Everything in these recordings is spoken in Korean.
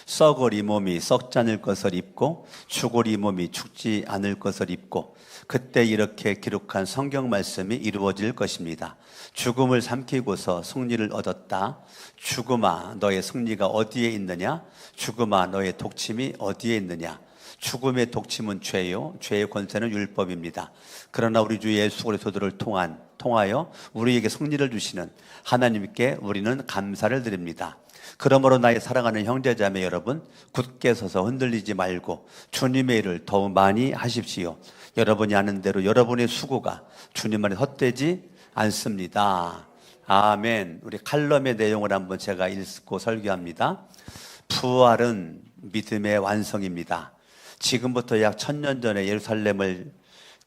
썩을 이 몸이 썩지 않을 것을 입고 죽을 이 몸이 죽지 않을 것을 입고, 그때 이렇게 기록한 성경 말씀이 이루어질 것입니다. 죽음을 삼키고서 승리를 얻었다. 죽음아 너의 승리가 어디에 있느냐? 죽음아 너의 독침이 어디에 있느냐? 죽음의 독침은 죄요, 죄의 권세는 율법입니다. 그러나 우리 주 예수 그리스도를 통하여 우리에게 승리를 주시는 하나님께 우리는 감사를 드립니다. 그러므로 나의 사랑하는 형제자매 여러분, 굳게 서서 흔들리지 말고 주님의 일을 더욱 많이 하십시오. 여러분이 아는 대로 여러분의 수고가 주님 안에 헛되지 않습니다. 아멘. 우리 칼럼의 내용을 한번 제가 읽고 설교합니다. 부활은 믿음의 완성입니다. 지금부터 약 1000년 전에 예루살렘을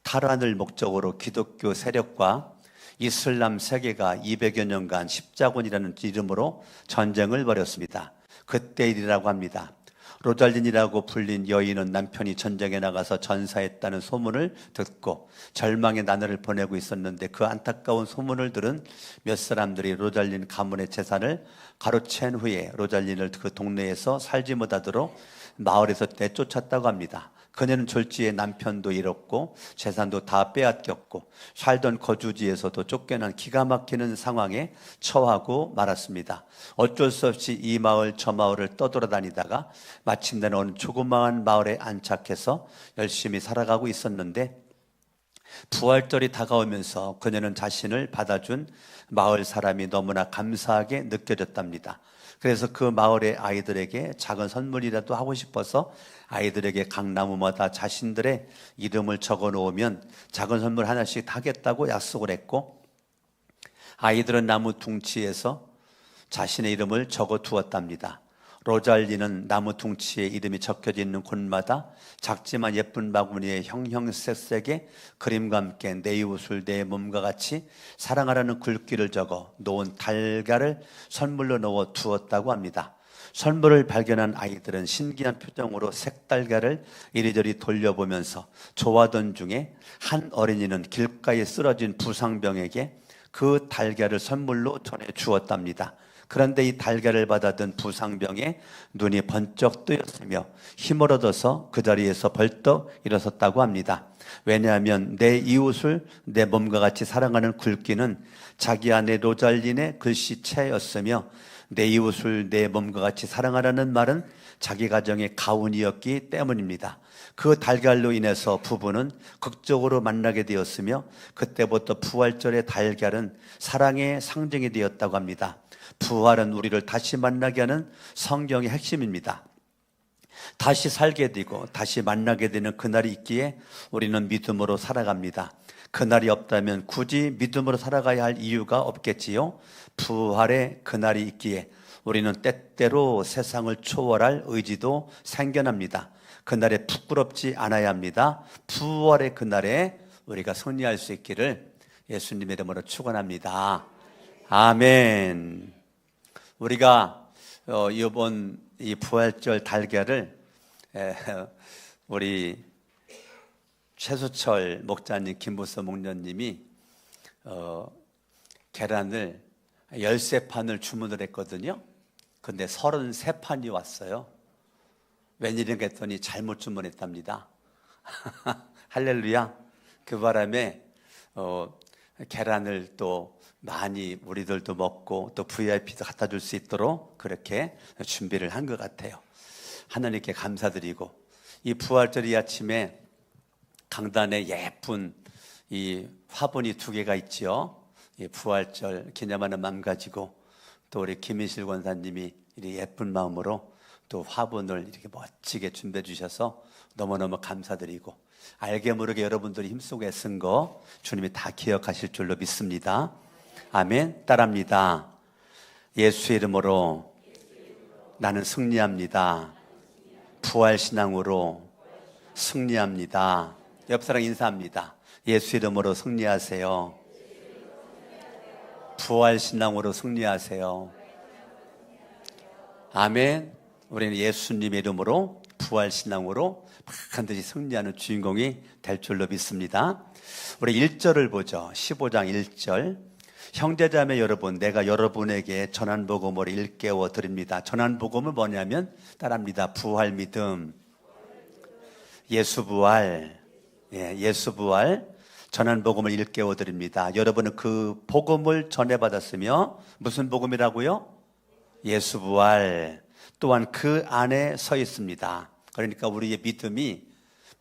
탈환을 목적으로 기독교 세력과 이슬람 세계가 200여 년간 십자군이라는 이름으로 전쟁을 벌였습니다. 그때 일이라고 합니다. 로잘린이라고 불린 여인은 남편이 전쟁에 나가서 전사했다는 소문을 듣고 절망의 나날을 보내고 있었는데, 그 안타까운 소문을 들은 몇 사람들이 로잘린 가문의 재산을 가로챈 후에 로잘린을 그 동네에서 살지 못하도록 마을에서 내쫓았다고 합니다. 그녀는 졸지에 남편도 잃었고 재산도 다 빼앗겼고 살던 거주지에서도 쫓겨난 기가 막히는 상황에 처하고 말았습니다. 어쩔 수 없이 이 마을 저 마을을 떠돌아다니다가 마침내는 어느 조그마한 마을에 안착해서 열심히 살아가고 있었는데, 부활절이 다가오면서 그녀는 자신을 받아준 마을 사람이 너무나 감사하게 느껴졌답니다. 그래서 그 마을의 아이들에게 작은 선물이라도 하고 싶어서 아이들에게 각 나무마다 자신들의 이름을 적어 놓으면 작은 선물 하나씩 하겠다고 약속을 했고, 아이들은 나무 둥치에서 자신의 이름을 적어 두었답니다. 로잘리는 나무 둥치에 이름이 적혀져 있는 곳마다 작지만 예쁜 바구니에 형형색색의 그림과 함께 내 이웃을 내 몸과 같이 사랑하라는 글귀를 적어 놓은 달걀을 선물로 넣어 두었다고 합니다. 선물을 발견한 아이들은 신기한 표정으로 색달걀을 이리저리 돌려보면서 좋아하던 중에 한 어린이는 길가에 쓰러진 부상병에게 그 달걀을 선물로 전해 주었답니다. 그런데 이 달걀을 받아든 부상병의 눈이 번쩍 뜨였으며 힘을 얻어서 그 자리에서 벌떡 일어섰다고 합니다. 왜냐하면 내 이웃을 내 몸과 같이 사랑하는 글귀는 자기 아내 로잘린의 글씨체였으며, 내 이웃을 내 몸과 같이 사랑하라는 말은 자기 가정의 가훈이었기 때문입니다. 그 달걀로 인해서 부부는 극적으로 만나게 되었으며, 그때부터 부활절의 달걀은 사랑의 상징이 되었다고 합니다. 부활은 우리를 다시 만나게 하는 성경의 핵심입니다. 다시 살게 되고 다시 만나게 되는 그날이 있기에 우리는 믿음으로 살아갑니다. 그날이 없다면 굳이 믿음으로 살아가야 할 이유가 없겠지요. 부활의 그날이 있기에 우리는 때때로 세상을 초월할 의지도 생겨납니다. 그날에 부끄럽지 않아야 합니다. 부활의 그날에 우리가 승리할 수 있기를 예수님의 이름으로 축원합니다. 아멘. 우리가 이번 이 부활절 달걀을 우리 최수철 목자님, 김부서 목련님이 계란을 13판을 주문을 했거든요. 근데 33판이 왔어요. 웬일인가 했더니 잘못 주문했답니다. 할렐루야. 그 바람에 계란을 또 많이 우리들도 먹고 또 VIP도 갖다 줄 수 있도록 그렇게 준비를 한 것 같아요. 하나님께 감사드리고, 이 부활절 이 아침에 강단에 예쁜 이 화분이 2개가 있지요. 이 부활절 기념하는 마음 가지고 또 우리 김인실 권사님이 이 예쁜 마음으로 또 화분을 이렇게 멋지게 준비해 주셔서 너무너무 감사드리고, 알게 모르게 여러분들이 힘쓰고 애쓴 거 주님이 다 기억하실 줄로 믿습니다. 아멘. 따라합니다. 예수 이름으로 나는 승리합니다. 부활신앙으로 승리합니다. 옆 사람 인사합니다. 예수 이름으로 승리하세요. 부활신앙으로 승리하세요. 아멘. 우리는 예수님 이름으로 부활신앙으로 반드시 승리하는 주인공이 될 줄로 믿습니다. 우리 1절을 보죠. 15장 1절. 형제자매 여러분, 내가 여러분에게 전한 복음을 일깨워 드립니다. 전한 복음은 뭐냐면 따라합니다. 부활 믿음, 예수 부활, 예수 부활, 전한 복음을 일깨워 드립니다. 여러분은 그 복음을 전해받았으며 무슨 복음이라고요? 예수 부활, 또한 그 안에 서 있습니다. 그러니까 우리의 믿음이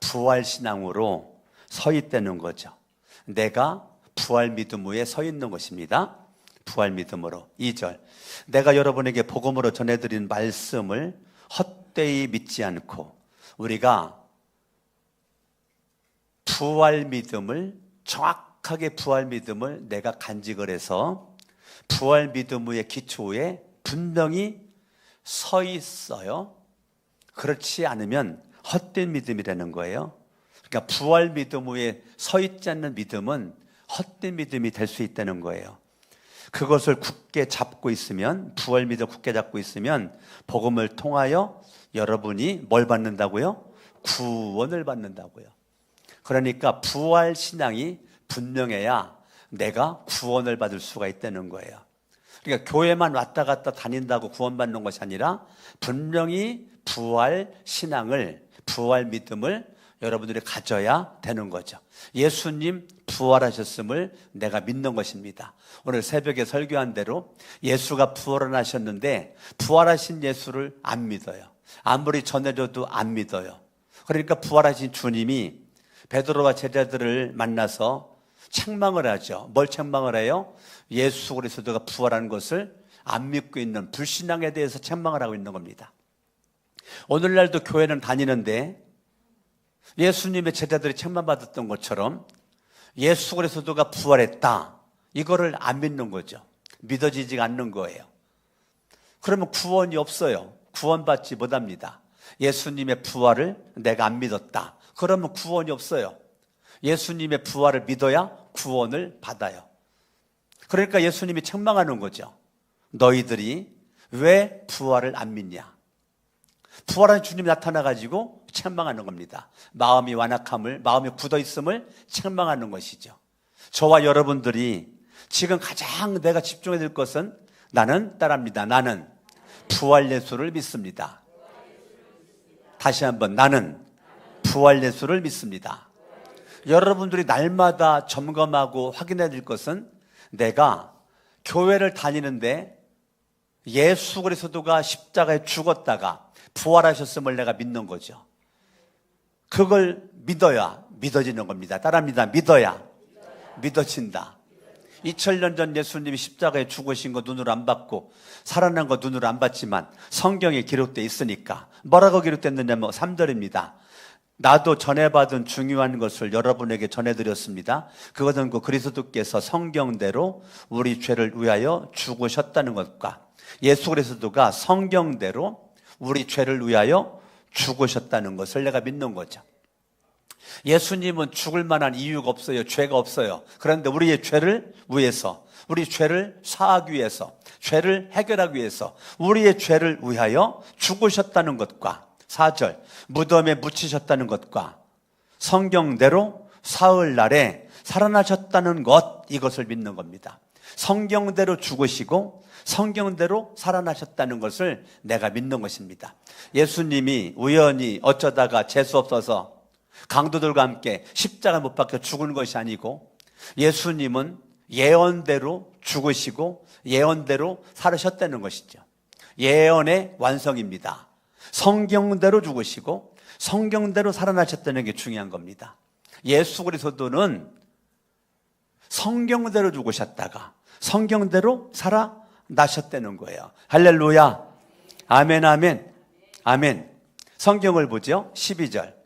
부활 신앙으로 서 있다는 거죠. 내가 부활 믿음 위에 서 있는 것입니다. 부활 믿음으로. 2절, 내가 여러분에게 복음으로 전해드린 말씀을 헛되이 믿지 않고 우리가 부활 믿음을, 정확하게 부활 믿음을 내가 간직을 해서 부활 믿음 위에 기초에 분명히 서 있어요. 그렇지 않으면 헛된 믿음이라는 거예요. 그러니까 부활 믿음 위에 서 있지 않는 믿음은 헛된 믿음이 될 수 있다는 거예요. 그것을 굳게 잡고 있으면, 부활 믿음 굳게 잡고 있으면 복음을 통하여 여러분이 뭘 받는다고요? 구원을 받는다고요. 그러니까 부활 신앙이 분명해야 내가 구원을 받을 수가 있다는 거예요. 그러니까 교회만 왔다 갔다 다닌다고 구원받는 것이 아니라 분명히 부활 신앙을, 부활 믿음을 여러분들이 가져야 되는 거죠. 예수님 부활하셨음을 내가 믿는 것입니다. 오늘 새벽에 설교한 대로 예수가 부활하셨는데 부활하신 예수를 안 믿어요. 아무리 전해줘도 안 믿어요. 그러니까 부활하신 주님이 베드로와 제자들을 만나서 책망을 하죠. 뭘 책망을 해요? 예수 그리스도가 부활한 것을 안 믿고 있는 불신앙에 대해서 책망을 하고 있는 겁니다. 오늘날도 교회는 다니는데 예수님의 제자들이 책망받았던 것처럼 예수 그리스도가 부활했다, 이거를 안 믿는 거죠. 믿어지지 않는 거예요. 그러면 구원이 없어요. 구원받지 못합니다. 예수님의 부활을 내가 안 믿었다, 그러면 구원이 없어요. 예수님의 부활을 믿어야 구원을 받아요. 그러니까 예수님이 책망하는 거죠. 너희들이 왜 부활을 안 믿냐? 부활한 주님이 나타나가지고 책망하는 겁니다. 마음이 완악함을, 마음이 굳어있음을 책망하는 것이죠. 저와 여러분들이 지금 가장 내가 집중해야 될 것은, 나는 따라합니다. 나는 부활 예수를 믿습니다. 다시 한번, 나는 부활 예수를 믿습니다. 여러분들이 날마다 점검하고 확인해야 될 것은, 내가 교회를 다니는데 예수 그리스도가 십자가에 죽었다가 부활하셨음을 내가 믿는 거죠. 그걸 믿어야 믿어지는 겁니다. 따라합니다. 믿어야 믿어진다. 2000년 전 예수님이 십자가에 죽으신 거 눈으로 안 봤고 살아난 거 눈으로 안 봤지만 성경에 기록되어 있으니까. 뭐라고 기록됐느냐면 3절입니다. 나도 전해받은 중요한 것을 여러분에게 전해드렸습니다. 그것은 그 그리스도께서 성경대로 우리 죄를 위하여 죽으셨다는 것과 예수 그리스도가 성경대로 우리 죄를 위하여 죽으셨다는 것을 내가 믿는 거죠. 예수님은 죽을 만한 이유가 없어요. 죄가 없어요. 그런데 우리의 죄를 위해서, 우리 죄를 사하기 위해서, 죄를 해결하기 위해서 우리의 죄를 위하여 죽으셨다는 것과 4절 무덤에 묻히셨다는 것과 성경대로 사흘날에 살아나셨다는 것, 이것을 믿는 겁니다. 성경대로 죽으시고 성경대로 살아나셨다는 것을 내가 믿는 것입니다. 예수님이 우연히 어쩌다가 재수 없어서 강도들과 함께 십자가 못 박혀 죽은 것이 아니고 예수님은 예언대로 죽으시고 예언대로 살으셨다는 것이죠. 예언의 완성입니다. 성경대로 죽으시고 성경대로 살아나셨다는 게 중요한 겁니다. 예수 그리스도는 성경대로 죽으셨다가 성경대로 살아나셨다는 거예요. 할렐루야. 아멘, 아멘, 아멘. 성경을 보죠. 12절.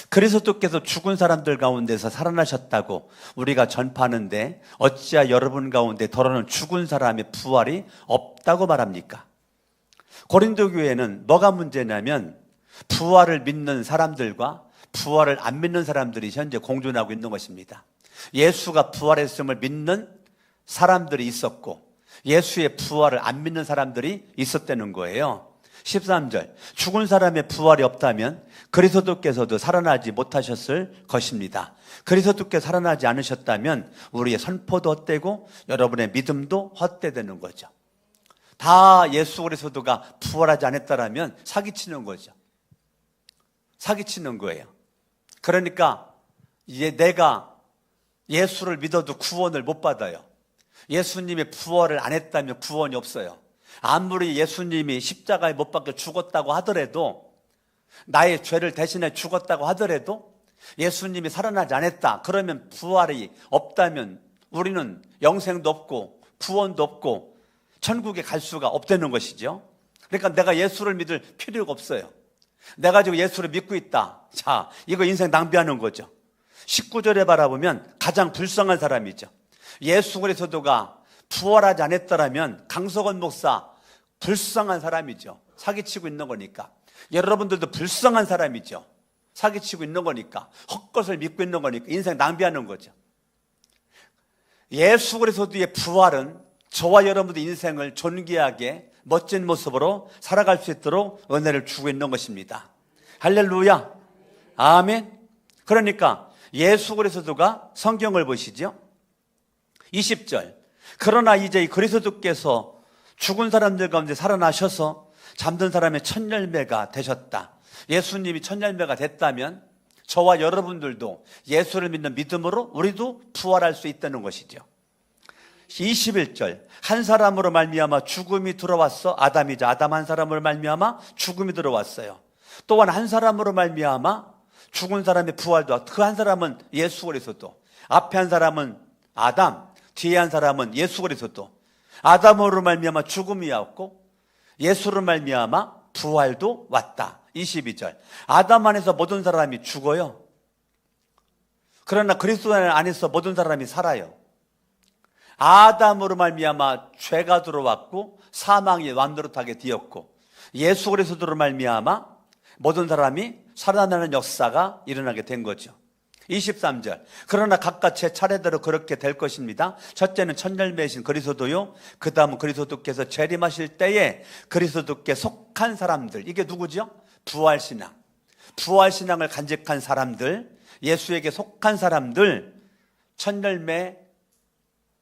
그리스도께서 죽은 사람들 가운데서 살아나셨다고 우리가 전파하는데 어찌하여 여러분 가운데 더러는 죽은 사람의 부활이 없다고 말합니까? 고린도 교회는 뭐가 문제냐면 부활을 믿는 사람들과 부활을 안 믿는 사람들이 현재 공존하고 있는 것입니다. 예수가 부활했음을 믿는 사람들이 있었고 예수의 부활을 안 믿는 사람들이 있었다는 거예요. 13절, 죽은 사람의 부활이 없다면 그리스도께서도 살아나지 못하셨을 것입니다. 그리스도께서 살아나지 않으셨다면 우리의 선포도 헛되고 여러분의 믿음도 헛되되는 거죠. 다 예수 그리스도가 부활하지 않았다라면 사기치는 거죠. 사기치는 거예요. 그러니까 이제 내가 예수를 믿어도 구원을 못 받아요. 예수님의 부활을 안 했다면 구원이 없어요. 아무리 예수님이 십자가에 못 박혀 죽었다고 하더라도, 나의 죄를 대신해 죽었다고 하더라도 예수님이 살아나지 않았다 그러면 부활이 없다면 우리는 영생도 없고 구원도 없고 천국에 갈 수가 없다는 것이죠. 그러니까 내가 예수를 믿을 필요가 없어요. 내가 지금 예수를 믿고 있다, 자, 이거 인생 낭비하는 거죠. 19절에 바라보면 가장 불쌍한 사람이죠. 예수 그리스도가 부활하지 않았더라면 강석원 목사 불쌍한 사람이죠. 사기치고 있는 거니까. 여러분들도 불쌍한 사람이죠. 사기치고 있는 거니까. 헛것을 믿고 있는 거니까 인생 낭비하는 거죠. 예수 그리스도의 부활은 저와 여러분들 인생을 존귀하게 멋진 모습으로 살아갈 수 있도록 은혜를 주고 있는 것입니다. 할렐루야, 아멘. 그러니까 예수 그리스도가, 성경을 보시죠. 20절, 그러나 이제 그리스도께서 죽은 사람들 가운데 살아나셔서 잠든 사람의 첫 열매가 되셨다. 예수님이 첫 열매가 됐다면 저와 여러분들도 예수를 믿는 믿음으로 우리도 부활할 수 있다는 것이죠. 21절, 한 사람으로 말미암아 죽음이 들어왔어. 아담이자 아담 한 사람으로 말미암아 죽음이 들어왔어요. 또한 한 사람으로 말미암아 죽은 사람의 부활도, 그 한 사람은 예수 그리스도. 앞에 한 사람은 아담, 뒤에 한 사람은 예수 그리스도. 아담으로 말미암아 죽음이 왔고 예수로 말미암아 부활도 왔다. 22절, 아담 안에서 모든 사람이 죽어요. 그러나 그리스도 안에서 모든 사람이 살아요. 아담으로 말미암아 죄가 들어왔고 사망이 완노릇하게 되었고 예수 그리스도로 말미암아 모든 사람이 살아나는 역사가 일어나게 된 거죠. 23절, 그러나 각각 제 차례대로 그렇게 될 것입니다. 첫째는 첫 열매이신 그리스도요, 그 다음은 그리스도께서 재림하실 때에 그리스도께 속한 사람들, 이게 누구죠? 부활신앙. 부활신앙을 간직한 사람들, 예수에게 속한 사람들, 첫 열매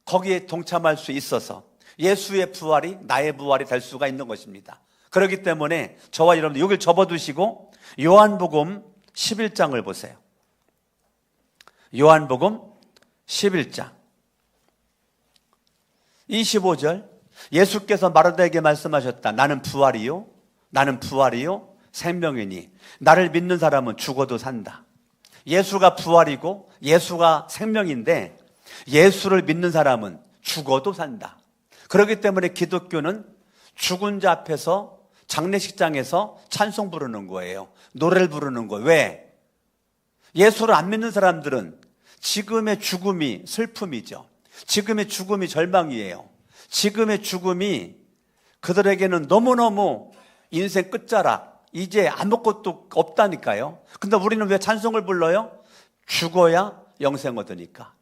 거기에 동참할 수 있어서 예수의 부활이 나의 부활이 될 수가 있는 것입니다. 그렇기 때문에 저와 여러분들 여기를 접어두시고 요한복음 11장을 보세요. 요한복음 11장 25절, 예수께서 마르다에게 말씀하셨다. 나는 부활이요 생명이니 나를 믿는 사람은 죽어도 산다. 예수가 부활이고 예수가 생명인데 예수를 믿는 사람은 죽어도 산다. 그렇기 때문에 기독교는 죽은 자 앞에서 장례식장에서 찬송 부르는 거예요. 노래를 부르는 거예요. 왜? 예수를 안 믿는 사람들은 지금의 죽음이 슬픔이죠. 지금의 죽음이 절망이에요. 지금의 죽음이 그들에게는 너무너무 인생 끝자락, 이제 아무것도 없다니까요. 근데 우리는 왜 찬송을 불러요? 죽어야 영생 얻으니까.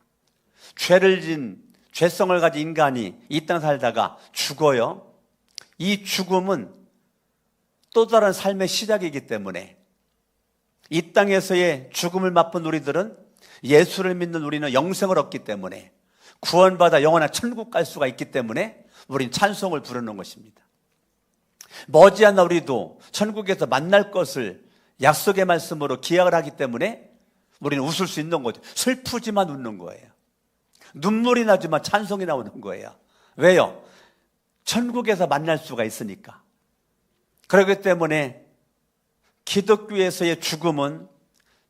죄성을 가진 인간이 이 땅 살다가 죽어요. 이 죽음은 또 다른 삶의 시작이기 때문에 이 땅에서의 죽음을 맛본 우리들은, 예수를 믿는 우리는 영생을 얻기 때문에, 구원받아 영원한 천국 갈 수가 있기 때문에 우리는 찬송을 부르는 것입니다. 머지않아 우리도 천국에서 만날 것을 약속의 말씀으로 기약을 하기 때문에 우리는 웃을 수 있는 거죠. 슬프지만 웃는 거예요. 눈물이 나지만 찬송이 나오는 거예요. 왜요? 천국에서 만날 수가 있으니까. 그렇기 때문에 기독교에서의 죽음은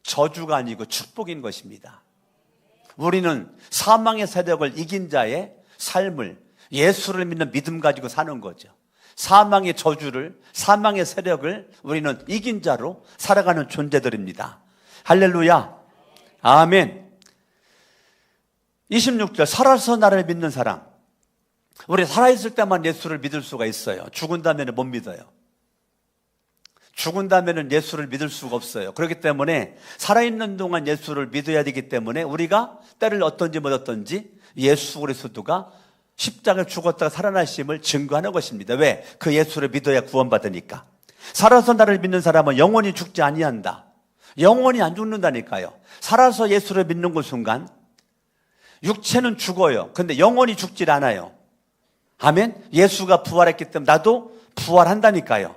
저주가 아니고 축복인 것입니다. 우리는 사망의 세력을 이긴 자의 삶을, 예수를 믿는 믿음 가지고 사는 거죠. 사망의 저주를, 사망의 세력을 우리는 이긴 자로 살아가는 존재들입니다. 할렐루야, 아멘. 26절, 살아서 나를 믿는 사람. 우리 살아있을 때만 예수를 믿을 수가 있어요. 죽은 다음에는 못 믿어요. 죽은 다음에는 예수를 믿을 수가 없어요. 그렇기 때문에 살아있는 동안 예수를 믿어야 되기 때문에 우리가 때를 어떤지 못 어떤지 예수 그리스도가 십자가에 죽었다가 살아나심을 증거하는 것입니다. 왜? 그 예수를 믿어야 구원받으니까. 살아서 나를 믿는 사람은 영원히 죽지 아니한다. 영원히 안 죽는다니까요. 살아서 예수를 믿는 그 순간 육체는 죽어요. 근데 영원히 죽질 않아요. 아멘. 예수가 부활했기 때문에 나도 부활한다니까요.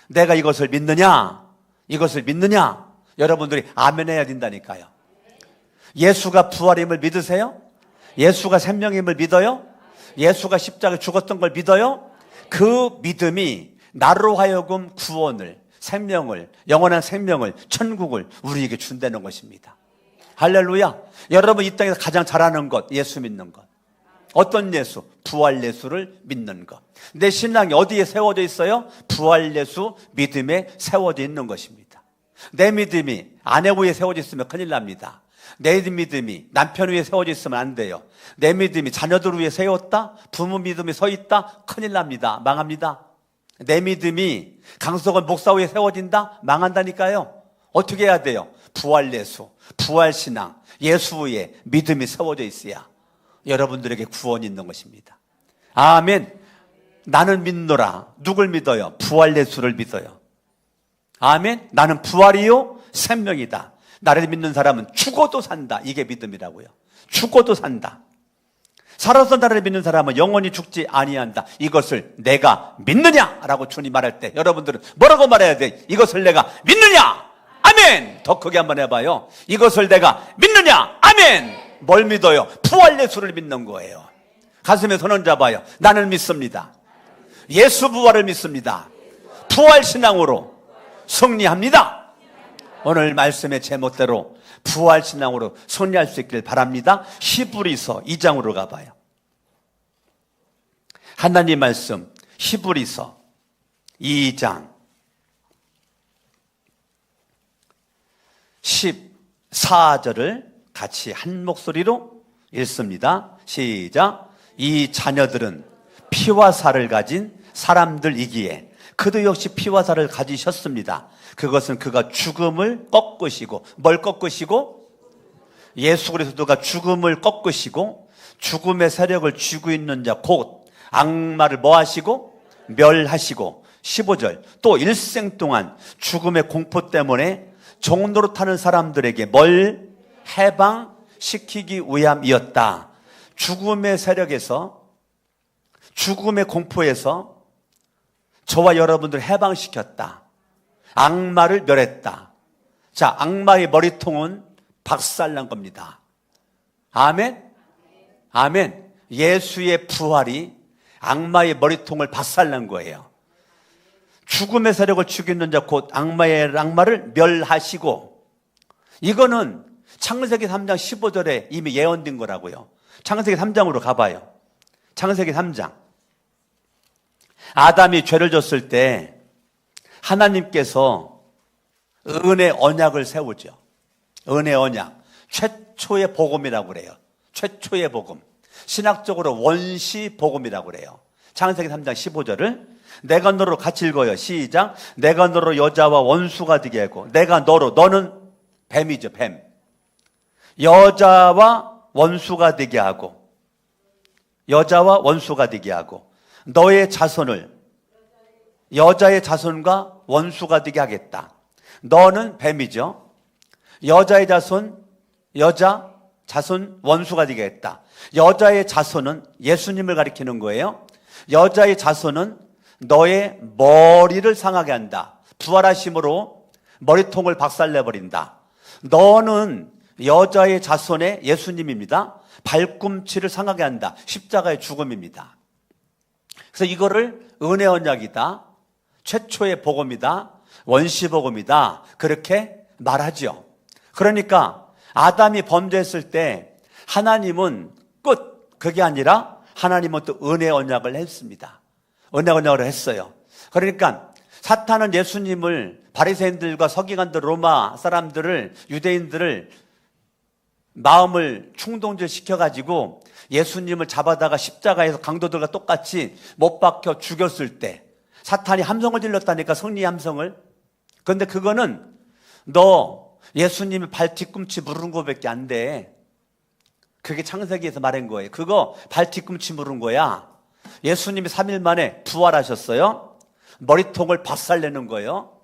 내가 이것을 믿느냐? 이것을 믿느냐? 여러분들이 아멘 해야 된다니까요. 예수가 부활임을 믿으세요? 예수가 생명임을 믿어요? 예수가 십자가에 죽었던 걸 믿어요? 그 믿음이 나로 하여금 구원을, 생명을, 영원한 생명을, 천국을 우리에게 준다는 것입니다. 할렐루야. 여러분 이 땅에서 가장 잘하는 것, 예수 믿는 것. 어떤 예수? 부활 예수를 믿는 것. 내 신앙이 어디에 세워져 있어요? 부활 예수 믿음에 세워져 있는 것입니다. 내 믿음이 아내 위에 세워져 있으면 큰일 납니다. 내 믿음이 남편 위에 세워져 있으면 안 돼요. 내 믿음이 자녀들 위에 세웠다? 부모 믿음이 서 있다? 큰일 납니다. 망합니다. 내 믿음이 강석원 목사 위에 세워진다? 망한다니까요. 어떻게 해야 돼요? 부활 예수, 부활 신앙, 예수 위에 믿음이 세워져 있어야 여러분들에게 구원이 있는 것입니다. 아멘. 나는 믿노라. 누굴 믿어요? 부활 예수를 믿어요. 아멘. 나는 부활이요 생명이다. 나를 믿는 사람은 죽어도 산다. 이게 믿음이라고요. 죽어도 산다. 살아서 나를 믿는 사람은 영원히 죽지 아니한다. 이것을 내가 믿느냐라고 주님 말할 때 여러분들은 뭐라고 말해야 돼? 이것을 내가 믿느냐? 아멘. 더 크게 한번 해봐요. 이것을 내가 믿느냐? 아멘. 뭘 믿어요? 부활 예수를 믿는 거예요. 가슴에 손 얹어봐요. 나는 믿습니다. 예수 부활을 믿습니다. 부활 신앙으로 승리합니다. 오늘 말씀의 제목대로 부활 신앙으로 승리할 수 있길 바랍니다. 히브리서 2장으로 가봐요. 하나님 말씀 히브리서 2장 14절을 같이 한 목소리로 읽습니다. 시작. 이 자녀들은 피와 살을 가진 사람들이기에 그도 역시 피와 살을 가지셨습니다. 그것은 그가 죽음을 꺾으시고, 뭘 꺾으시고? 예수 그리스도가 죽음을 꺾으시고 죽음의 세력을 쥐고 있는 자 곧 악마를 뭐 하시고? 멸하시고. 15절 또 일생 동안 죽음의 공포 때문에 종노릇하는 사람들에게 뭘 해방시키기 위함이었다. 죽음의 세력에서, 죽음의 공포에서 저와 여러분들을 해방시켰다. 악마를 멸했다. 자, 악마의 머리통은 박살난 겁니다. 아멘? 아멘. 예수의 부활이 악마의 머리통을 박살난 거예요. 죽음의 세력을 죽이는 자 곧 악마를 멸하시고. 이거는 창세기 3장 15절에 이미 예언된 거라고요. 창세기 3장으로 가봐요. 창세기 3장. 아담이 죄를 졌을 때 하나님께서 은혜 언약을 세우죠. 은혜 언약. 최초의 복음이라고 그래요. 최초의 복음. 신학적으로 원시 복음이라고 그래요. 창세기 3장 15절을 내가 너로 같이 읽어요. 시작. 내가 너로 여자와 원수가 되게 하고. 내가 너로, 너는 뱀이죠. 뱀. 여자와 원수가 되게 하고. 여자와 원수가 되게 하고. 너의 자손을 여자의 자손과 원수가 되게 하겠다. 너는 뱀이죠. 여자의 자손, 여자 자손 원수가 되게 했다. 여자의 자손은 예수님을 가리키는 거예요. 여자의 자손은 너의 머리를 상하게 한다. 부활하심으로 머리통을 박살내버린다. 너는 여자의 자손의 예수님입니다. 발꿈치를 상하게 한다. 십자가의 죽음입니다. 그래서 이거를 은혜 언약이다. 최초의 복음이다. 원시 복음이다. 그렇게 말하죠. 그러니까 아담이 범죄했을 때 하나님은 끝. 그게 아니라 하나님은 또 은혜 언약을 했습니다. 은혜 언약을 했어요. 그러니까 사탄은 예수님을 바리새인들과 서기관들, 로마 사람들을, 유대인들을 마음을 충동질 시켜가지고 예수님을 잡아다가 십자가에서 강도들과 똑같이 못 박혀 죽였을 때 사탄이 함성을 질렀다니까, 승리 함성을. 그런데 그거는 너 예수님이 발 뒤꿈치 물은 거밖에 안 돼. 그게 창세기에서 말한 거예요. 그거 발 뒤꿈치 물은 거야. 예수님이 3일 만에 부활하셨어요. 머리통을 박살내는 거예요.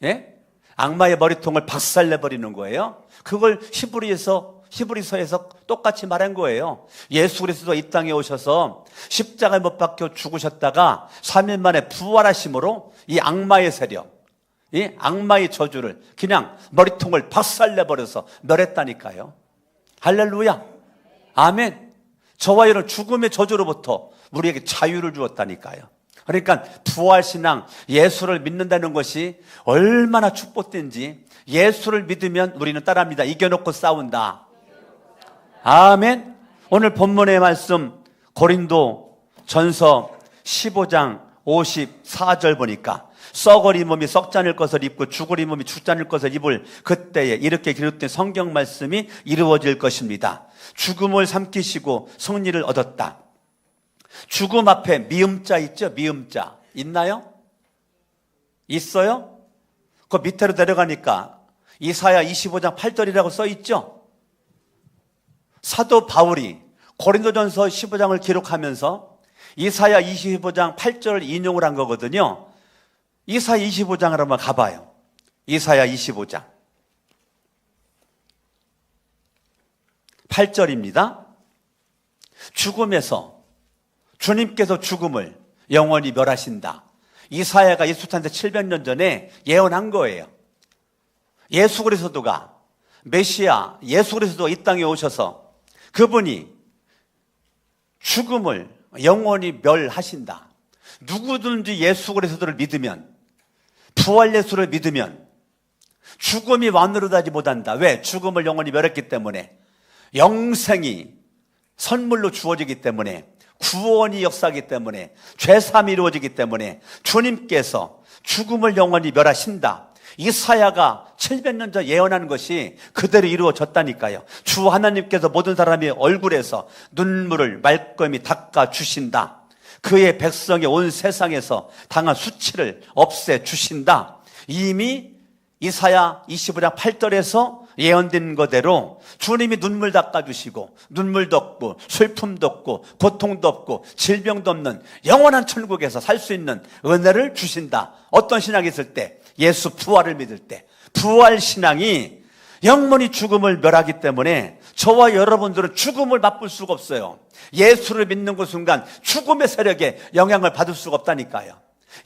예? 악마의 머리통을 박살내버리는 거예요. 그걸 히브리서에서 똑같이 말한 거예요. 예수 그리스도가 이 땅에 오셔서 십자가에 못 박혀 죽으셨다가 3일 만에 부활하심으로 이 악마의 세력, 이 악마의 저주를 그냥 머리통을 박살내버려서 멸했다니까요. 할렐루야. 아멘. 저와 여러분 죽음의 저주로부터 우리에게 자유를 주었다니까요. 그러니까 부활신앙, 예수를 믿는다는 것이 얼마나 축복된지, 예수를 믿으면 우리는 따라합니다. 이겨놓고 싸운다. 아멘. 오늘 본문의 말씀 고린도 전서 15장 54절 보니까 썩어리 몸이 썩지 않을 것을 입고 죽으리 몸이 죽지 않을 것을 입을 그때에 이렇게 기록된 성경 말씀이 이루어질 것입니다. 죽음을 삼키시고 승리를 얻었다. 죽음 앞에 미음자 있죠? 미음자 있나요? 있어요? 그 밑으로 내려가니까 이사야 25장 8절이라고 써 있죠? 사도 바울이 고린도전서 15장을 기록하면서 이사야 25장 8절을 인용을 한 거거든요. 이사야 25장을 한번 가봐요. 이사야 25장 8절입니다. 죽음에서 주님께서 죽음을 영원히 멸하신다. 이사야가 예수 탄생 700년 전에 예언한 거예요. 예수 그리스도가 메시아, 예수 그리스도가 이 땅에 오셔서 그분이 죽음을 영원히 멸하신다. 누구든지 예수 그리스도를 믿으면, 부활 예수를 믿으면 죽음이 완으로다지 못한다. 왜? 죽음을 영원히 멸했기 때문에. 영생이 선물로 주어지기 때문에, 구원이 역사하기 때문에, 죄사함이 이루어지기 때문에 주님께서 죽음을 영원히 멸하신다. 이사야가 700년 전 예언한 것이 그대로 이루어졌다니까요. 주 하나님께서 모든 사람의 얼굴에서 눈물을 말끔히 닦아주신다. 그의 백성의 온 세상에서 당한 수치를 없애주신다. 이미 이사야 25장 8절에서 예언된 거대로 주님이 눈물 닦아주시고 눈물도 없고 슬픔도 없고 고통도 없고 질병도 없는 영원한 천국에서 살 수 있는 은혜를 주신다. 어떤 신앙이 있을 때? 예수 부활을 믿을 때. 부활 신앙이 영원히 죽음을 멸하기 때문에 저와 여러분들은 죽음을 맛볼 수가 없어요. 예수를 믿는 그 순간 죽음의 세력에 영향을 받을 수가 없다니까요.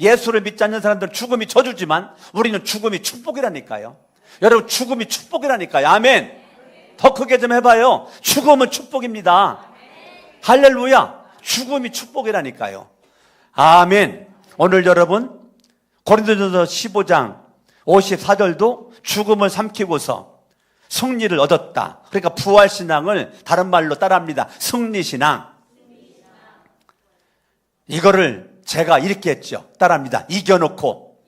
예수를 믿지 않는 사람들은 죽음이 저주지만 우리는 죽음이 축복이라니까요. 여러분, 죽음이 축복이라니까요. 아멘. 더 크게 좀 해봐요. 죽음은 축복입니다. 할렐루야. 죽음이 축복이라니까요. 아멘. 오늘 여러분 고린도전서 15장 54절도 죽음을 삼키고서 승리를 얻었다. 그러니까 부활신앙을 다른 말로 따라합니다. 승리신앙. 이거를 제가 이렇게 했죠. 따라합니다. 이겨놓고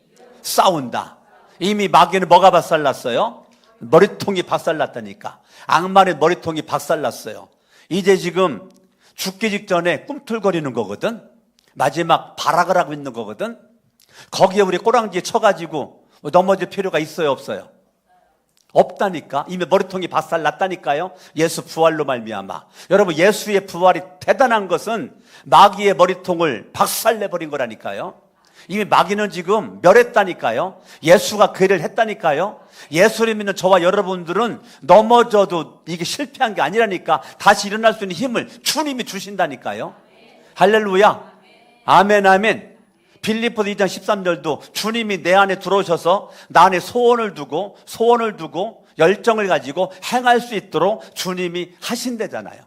싸운다. 이미 마귀는 뭐가 박살났어요? 머리통이 박살났다니까. 악마의 머리통이 박살났어요. 이제 지금 죽기 직전에 꿈틀거리는 거거든. 마지막 발악을 하고 있는 거거든. 거기에 우리 꼬랑지에 쳐가지고 넘어질 필요가 있어요, 없어요? 없다니까. 이미 머리통이 박살났다니까요. 예수 부활로 말미암아. 여러분, 예수의 부활이 대단한 것은 마귀의 머리통을 박살내버린 거라니까요. 이미 마귀는 지금 멸했다니까요. 예수가 그 일을 했다니까요. 예수를 믿는 저와 여러분들은 넘어져도 이게 실패한 게 아니라니까. 다시 일어날 수 있는 힘을 주님이 주신다니까요. 할렐루야. 아멘, 아멘. 빌립보서 2장 13절도 주님이 내 안에 들어오셔서 나 안에 소원을 두고 열정을 가지고 행할 수 있도록 주님이 하신대잖아요.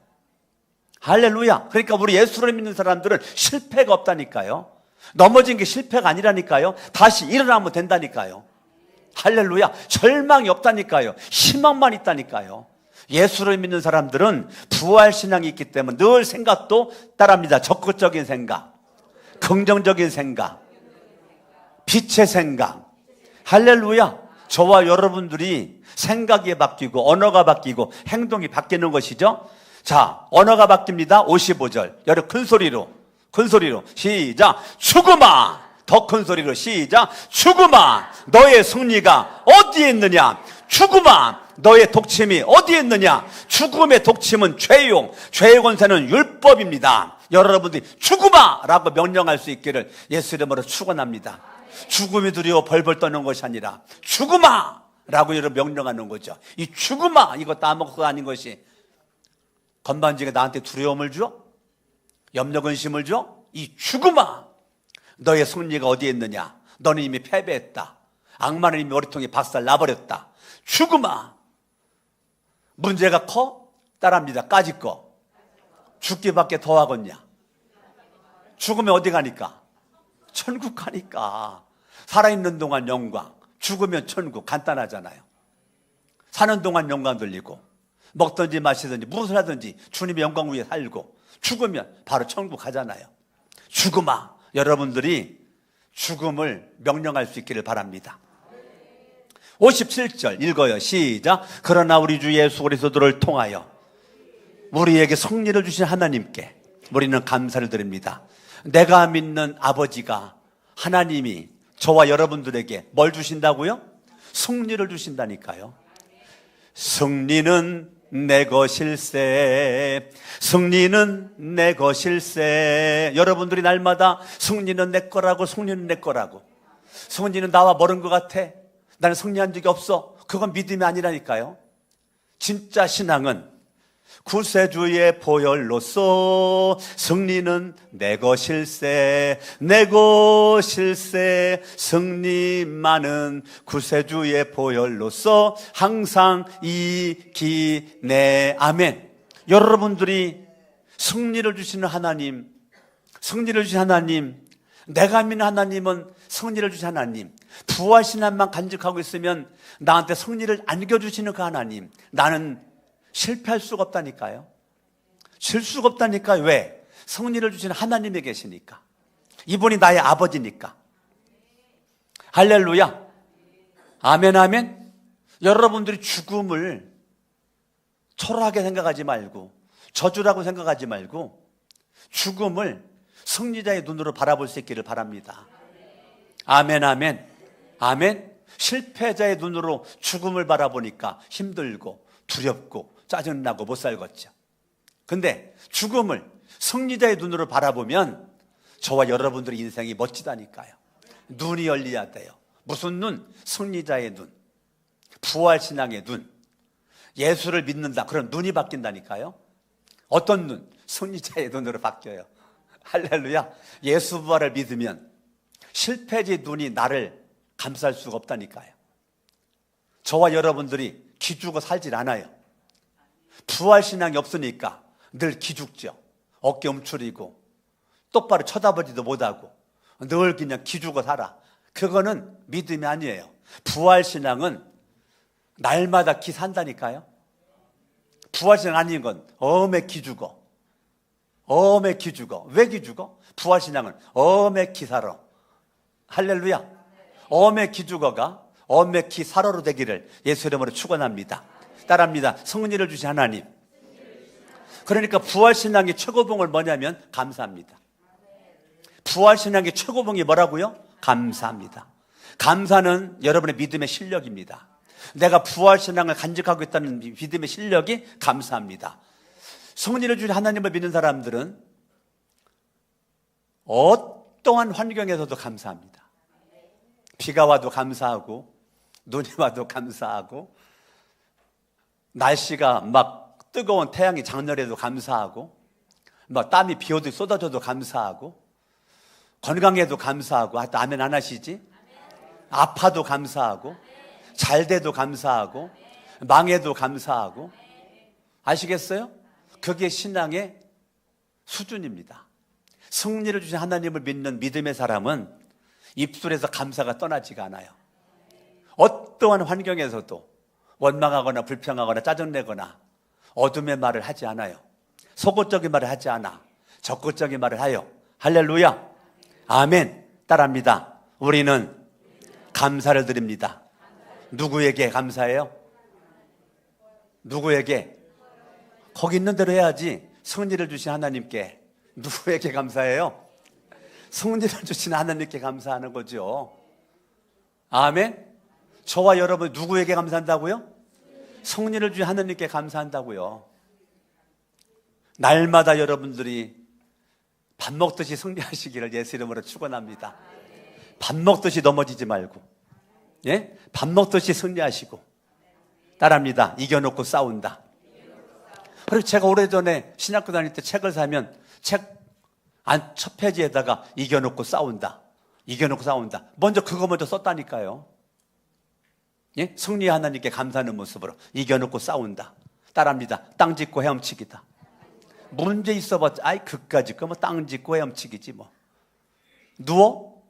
할렐루야. 그러니까 우리 예수를 믿는 사람들은 실패가 없다니까요. 넘어진 게 실패가 아니라니까요. 다시 일어나면 된다니까요. 할렐루야. 절망이 없다니까요. 희망만 있다니까요. 예수를 믿는 사람들은 부활신앙이 있기 때문에 늘 생각도 따라합니다. 적극적인 생각, 긍정적인 생각, 빛의 생각. 할렐루야. 저와 여러분들이 생각이 바뀌고 언어가 바뀌고 행동이 바뀌는 것이죠. 자, 언어가 바뀝니다. 55절. 여러분 큰 소리로 시작. 죽음아. 더 큰 소리로 시작. 죽음아, 너의 승리가 어디에 있느냐? 죽음아, 너의 독침이 어디에 있느냐? 죽음의 독침은 죄용, 죄의 권세는 율법입니다. 여러분들이 죽으마! 라고 명령할 수 있기를 예수 이름으로 축원합니다. 죽음이 두려워 벌벌 떠는 것이 아니라 죽으마! 라고 여러분 명령하는 거죠. 이 죽으마! 이것도 아무것도 아닌 것이 건반지가 나한테 두려움을 줘? 염려 근심을 줘? 이 죽으마! 너의 승리가 어디에 있느냐? 너는 이미 패배했다. 악마는 이미 머리통에 박살 나버렸다. 죽으마! 문제가 커? 따라합니다. 까짓 거. 죽기밖에 더 하겠냐? 죽으면 어디 가니까? 천국 가니까. 살아있는 동안 영광, 죽으면 천국. 간단하잖아요. 사는 동안 영광 돌리고 먹든지 마시든지 무엇을 하든지 주님의 영광 위에 살고 죽으면 바로 천국 가잖아요. 죽으마. 여러분들이 죽음을 명령할 수 있기를 바랍니다. 57절 읽어요. 시작. 그러나 우리 주 예수 그리스도를 통하여 우리에게 승리를 주신 하나님께 우리는 감사를 드립니다. 내가 믿는 아버지가 하나님이 저와 여러분들에게 뭘 주신다고요? 승리를 주신다니까요. 승리는 내 것일세. 승리는 내 것일세. 여러분들이 날마다 승리는 내 거라고, 승리는 내 거라고. 승리는 나와 멀은 것 같아. 나는 승리한 적이 없어. 그건 믿음이 아니라니까요. 진짜 신앙은 구세주의 보혈로서 승리는 내 것일세. 내 것일세. 승리만은 구세주의 보혈로서 항상 이기네. 아멘. 여러분들이 승리를 주시는 하나님, 승리를 주신 하나님, 내가 믿는 하나님은 승리를 주신 하나님, 부활신앙만 간직하고 있으면 나한테 승리를 안겨주시는 그 하나님, 나는 실패할 수가 없다니까요. 질 수가 없다니까요. 왜? 승리를 주시는 하나님에 계시니까. 이분이 나의 아버지니까. 할렐루야. 아멘 아멘. 여러분들이 죽음을 초라하게 생각하지 말고 저주라고 생각하지 말고 죽음을 승리자의 눈으로 바라볼 수 있기를 바랍니다. 아멘 아멘 아멘. 실패자의 눈으로 죽음을 바라보니까 힘들고 두렵고 짜증나고 못 살겠죠. 근데 죽음을 승리자의 눈으로 바라보면 저와 여러분들의 인생이 멋지다니까요. 눈이 열려야 돼요. 무슨 눈? 승리자의 눈, 부활신앙의 눈, 예수를 믿는다. 그런 눈이 바뀐다니까요. 어떤 눈? 승리자의 눈으로 바뀌어요. 할렐루야. 예수 부활을 믿으면 실패자의 눈이 나를 감쌀 수가 없다니까요. 저와 여러분들이 기죽어 살질 않아요. 부활신앙이 없으니까 늘 기죽죠. 어깨 움츠리고 똑바로 쳐다보지도 못하고 늘 그냥 기죽어 살아. 그거는 믿음이 아니에요. 부활신앙은 날마다 기 산다니까요. 부활신앙 아닌 건 엄해 기죽어. 엄해 기죽어. 왜 기죽어? 부활신앙은 엄해 기살아. 할렐루야. 엄해 기죽어가 엄해 기살아로 되기를 예수 이름으로 축원합니다. 따라합니다. 승리를 주신 하나님. 그러니까 부활신앙의 최고봉을 뭐냐면 감사합니다. 부활신앙의 최고봉이 뭐라고요? 감사합니다. 감사는 여러분의 믿음의 실력입니다. 내가 부활신앙을 간직하고 있다는 믿음의 실력이 감사합니다. 승리를 주신 하나님을 믿는 사람들은 어떠한 환경에서도 감사합니다. 비가 와도 감사하고 눈이 와도 감사하고 날씨가 막 뜨거운 태양이 장렬해도 감사하고 막 땀이 비 오듯 쏟아져도 감사하고 건강해도 감사하고. 하여튼 아멘 안 하시지? 아파도 감사하고 잘 돼도 감사하고 망해도 감사하고. 아시겠어요? 그게 신앙의 수준입니다. 승리를 주신 하나님을 믿는 믿음의 사람은 입술에서 감사가 떠나지가 않아요. 어떠한 환경에서도 원망하거나 불평하거나 짜증내거나 어둠의 말을 하지 않아요. 소극적인 말을 하지 않아. 적극적인 말을 하여. 할렐루야. 아멘. 따라합니다. 우리는 감사를 드립니다. 누구에게 감사해요? 누구에게? 거기 있는 대로 해야지. 승리를 주신 하나님께. 누구에게 감사해요? 승리를 주신 하나님께 감사하는 거죠. 아멘. 저와 여러분 누구에게 감사한다고요? 승리를 주신 하나님께 감사한다고요. 날마다 여러분들이 밥 먹듯이 승리하시기를 예수 이름으로 축원합니다. 밥 먹듯이 넘어지지 말고, 예? 밥 먹듯이 승리하시고, 따라합니다. 이겨놓고 싸운다. 그리고 제가 오래전에 신학교 다닐 때 책을 사면 첫 페이지에다가 이겨놓고 싸운다. 이겨놓고 싸운다. 먼저 그거 먼저 썼다니까요. 예? 승리 하나님께 감사하는 모습으로 이겨놓고 싸운다. 따라합니다. 땅 짚고 헤엄치기다. 문제 있어봤자 아이 그까짓 거 뭐 땅 짚고 헤엄치기지 뭐. 누워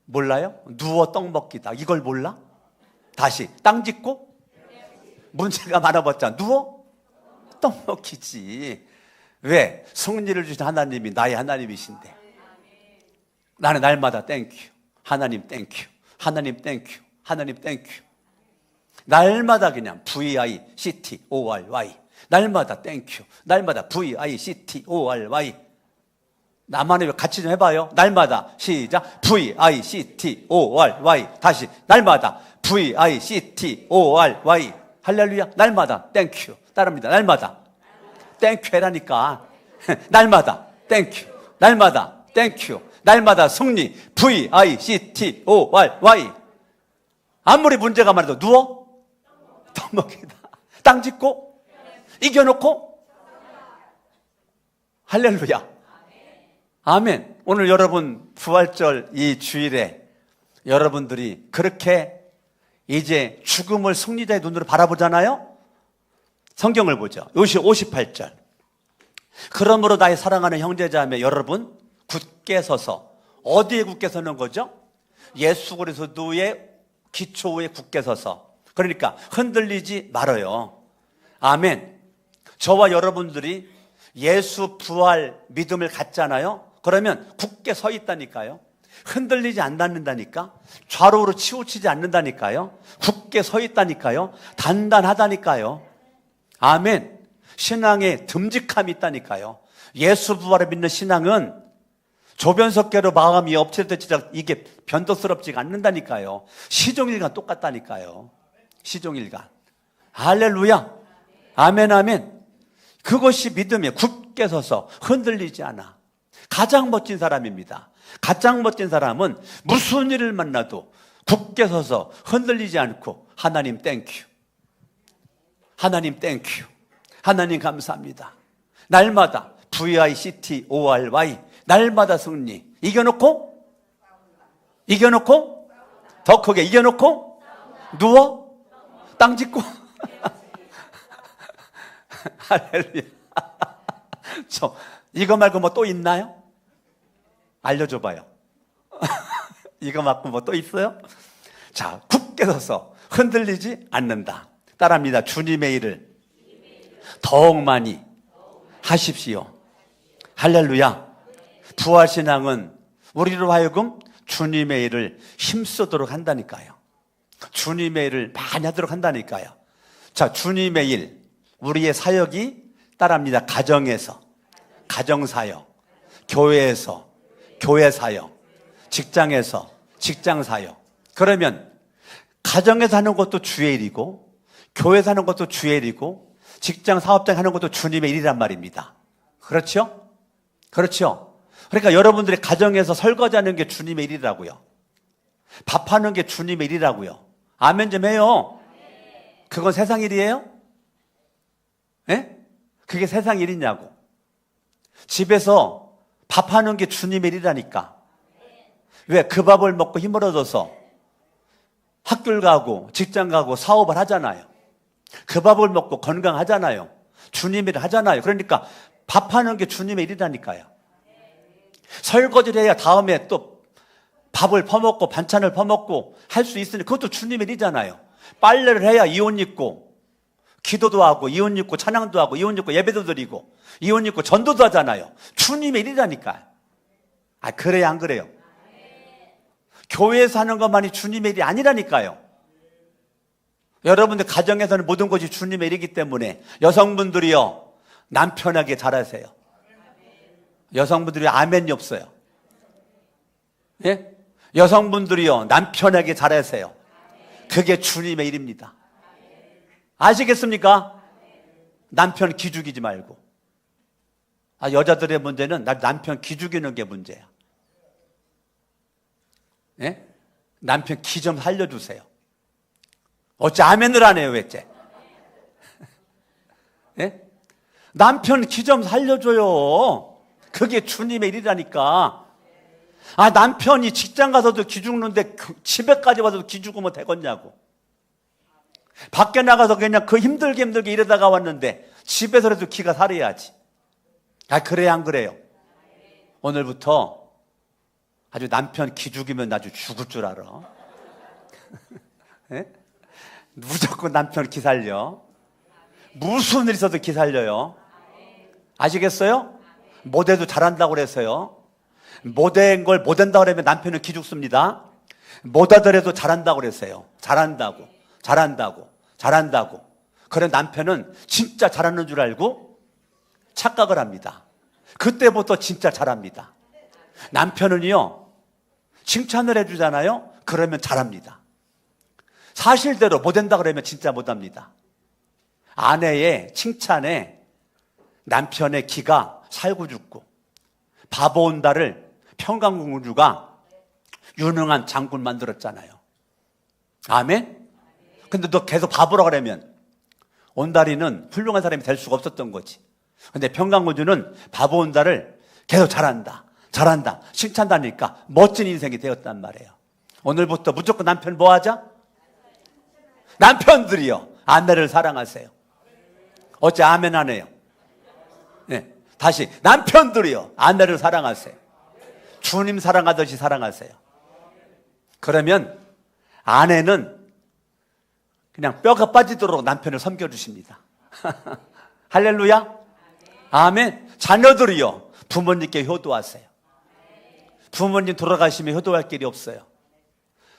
몰라요? 누워 떡 먹기다. 이걸 몰라? 다시 땅 짚고 문제가 많아봤자 누워 떡 먹기지. 왜? 승리를 주신 하나님이 나의 하나님이신데 나는 날마다 땡큐 하나님 땡큐 하나님 땡큐 하나님 땡큐 날마다 그냥 VICTORY 날마다 땡큐 날마다 VICTORY 나만의 같이 좀 해봐요. 날마다 시작 VICTORY 다시 날마다 VICTORY 할렐루야. 날마다 땡큐 따릅니다. 날마다 땡큐 해라니까. 날마다 땡큐 날마다 땡큐 날마다 승리 VICTORY 아무리 문제가 많아도 누워 떡 먹이다. 땅 짚고 이겨놓고 할렐루야. 아멘. 오늘 여러분 부활절 이 주일에 여러분들이 그렇게 이제 죽음을 승리자의 눈으로 바라보잖아요. 성경을 보죠. 58절. 그러므로 나의 사랑하는 형제자매 여러분 굳게 서서 어디에 굳게 서는 거죠? 예수 그리스도의 기초 위에 굳게 서서 그러니까 흔들리지 말아요. 아멘. 저와 여러분들이 예수 부활 믿음을 갖잖아요. 그러면 굳게 서 있다니까요. 흔들리지 않는다니까. 좌로우로 치우치지 않는다니까요. 굳게 서 있다니까요. 단단하다니까요. 아멘. 신앙에 듬직함이 있다니까요. 예수 부활을 믿는 신앙은 조변석계로 마음이 엎치듯이 이게 변덕스럽지가 않는다니까요. 시종일관 똑같다니까요. 시종일관. 할렐루야. 아멘 아멘. 그것이 믿음이에요. 굳게 서서 흔들리지 않아. 가장 멋진 사람입니다. 가장 멋진 사람은 무슨 일을 만나도 굳게 서서 흔들리지 않고 하나님 땡큐 하나님 땡큐 하나님 감사합니다. 날마다 VICTORY 날마다 승리. 이겨놓고 더 크게 이겨놓고 누워 땅 짚고 할렐루야. 이거 말고 뭐 또 있나요? 알려줘봐요. 이거 말고 뭐 또 있어요? 자, 굳게 서서 흔들리지 않는다. 따라합니다. 주님의 일을 더욱 많이 하십시오. 할렐루야. 부활신앙은 우리로 하여금 주님의 일을 힘쓰도록 한다니까요. 주님의 일을 많이 하도록 한다니까요. 자, 주님의 일, 우리의 사역이 따라합니다. 가정에서, 가정사역, 교회에서, 교회사역, 직장에서, 직장사역. 그러면 가정에서 하는 것도 주의 일이고 교회에서 하는 것도 주의 일이고 직장 사업장 하는 것도 주님의 일이란 말입니다. 그렇죠? 그렇죠? 그러니까 여러분들이 가정에서 설거지하는 게 주님의 일이라고요. 밥하는 게 주님의 일이라고요. 아멘 좀 해요. 그건 세상 일이에요? 예? 그게 세상 일이냐고. 집에서 밥하는 게 주님의 일이라니까. 왜? 그 밥을 먹고 힘을 얻어서 학교를 가고 직장 가고 사업을 하잖아요. 그 밥을 먹고 건강하잖아요. 주님의 일을 하잖아요. 그러니까 밥하는 게 주님의 일이라니까요. 설거지를 해야 다음에 또 밥을 퍼먹고 반찬을 퍼먹고 할 수 있으니 그것도 주님의 일이잖아요. 빨래를 해야 이 옷 입고 기도도 하고 이 옷 입고 찬양도 하고 이 옷 입고 예배도 드리고 이 옷 입고 전도도 하잖아요. 주님의 일이라니까요. 아, 그래요 안 그래요? 교회에서 하는 것만이 주님의 일이 아니라니까요. 여러분들 가정에서는 모든 것이 주님의 일이기 때문에 여성분들이요 남편에게 잘하세요. 여성분들이 아멘이 없어요. 예? 여성분들이요 남편에게 잘하세요. 그게 주님의 일입니다. 아시겠습니까? 남편 기죽이지 말고 여자들의 문제는 남편 기죽이는 게 문제야. 예? 남편 기 좀 살려주세요. 어째 아멘을 안 해요, 왜째? 예? 남편 기 좀 살려줘요. 그게 주님의 일이라니까. 남편이 직장 가서도 기 죽는데 집에까지 와서도 기 죽으면 되겠냐고. 밖에 나가서 그냥 힘들게 일하다가 왔는데 집에서라도 기가 살아야지. 그래야 안 그래요? 오늘부터 아주 남편 기 죽이면 아주 죽을 줄 알아. 예? 무조건 남편 기 살려. 무슨 일 있어도 기 살려요. 아시겠어요? 못해도 잘한다고 그래서요. 못한 걸 못한다고 그러면 남편은 기 죽습니다. 못하더라도 잘한다고 그랬어요. 잘한다고. 그래 남편은 진짜 잘하는 줄 알고 착각을 합니다. 그때부터 진짜 잘합니다. 남편은요, 칭찬을 해주잖아요. 그러면 잘합니다. 사실대로 못한다 그러면 진짜 못합니다. 아내의 칭찬에 남편의 기가 살고 죽고, 바보 온다를 평강공주가 유능한 장군 만들었잖아요. 아멘? 근데 너 계속 바보라 그러면 온다리는 훌륭한 사람이 될 수가 없었던 거지. 근데 평강공주는 바보 온다를 계속 잘한다 칭찬다니까 멋진 인생이 되었단 말이에요. 오늘부터 무조건 남편 뭐 하자? 남편들이요, 아내를 사랑하세요. 어째 아멘 안 해요? 네, 다시 남편들이요, 아내를 사랑하세요. 주님 사랑하듯이 사랑하세요. 그러면 아내는 그냥 뼈가 빠지도록 남편을 섬겨주십니다. 할렐루야. 아멘. 자녀들이요, 부모님께 효도하세요. 부모님 돌아가시면 효도할 길이 없어요.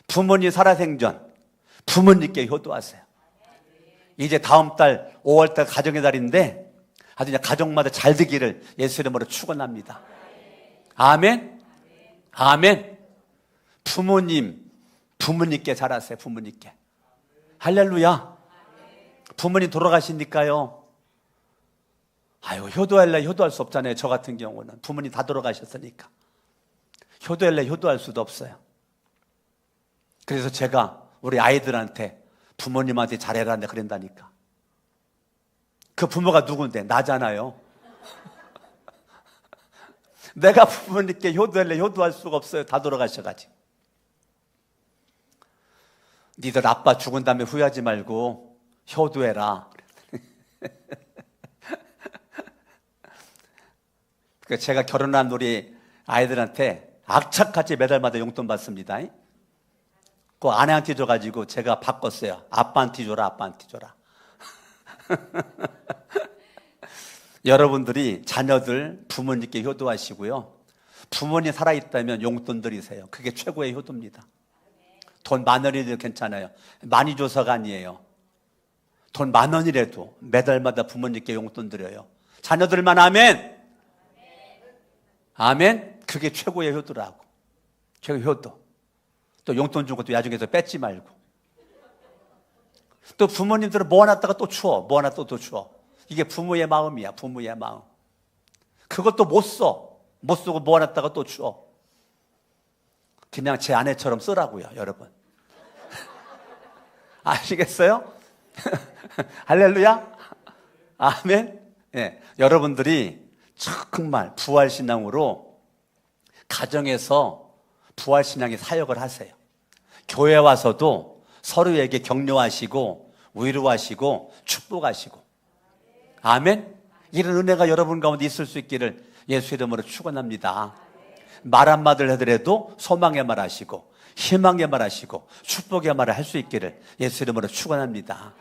부모님 살아생전 부모님께 효도하세요. 이제 다음 달 5월달 가정의 달인데 아주 그냥 가정마다 잘 되기를 예수 이름으로 축원합니다. 아멘. 아멘. 부모님께 잘하세요. 부모님께. 할렐루야. 부모님 돌아가시니까요, 효도할 수 없잖아요. 저 같은 경우는 부모님 다 돌아가셨으니까 효도할 수도 없어요. 그래서 제가 우리 아이들한테 부모님한테 잘해라 그런다니까. 그 부모가 누군데? 나잖아요. 내가 부모님께 효도할 수가 없어요. 다 돌아가셔가지고. 니들 아빠 죽은 다음에 후회하지 말고 효도해라. 제가 결혼한 우리 아이들한테 악착같이 매달마다 용돈 받습니다. 그 아내한테 줘가지고 제가 바꿨어요. 아빠한테 줘라. 여러분들이 자녀들 부모님께 효도하시고요, 부모님 살아있다면 용돈 드리세요. 그게 최고의 효도입니다. 돈 10,000원이라도 괜찮아요. 많이 줘서가 아니에요. 돈 10,000원이라도 매달마다 부모님께 용돈 드려요. 자녀들만 아멘. 아멘. 그게 최고의 효도라고. 최고의 효도. 또 용돈 주고 또 야중에서 뺏지 말고. 또 부모님들은 모아놨다가 또 주워. 모아놨다가 또 주워. 이게 부모의 마음이야. 부모의 마음. 그것도 못 쓰고 모아놨다가 또 주워. 그냥 제 아내처럼 쓰라고요, 여러분. 아시겠어요? 할렐루야. 아멘. 예, 여러분들이 정말 부활신앙으로 가정에서 부활신앙의 사역을 하세요. 교회 와서도 서로에게 격려하시고 위로하시고 축복하시고. 아멘. 이런 은혜가 여러분 가운데 있을 수 있기를 예수 이름으로 축원합니다. 말 한마디를 하더라도 소망의 말 하시고 희망의 말 하시고 축복의 말을 할 수 있기를 예수 이름으로 축원합니다.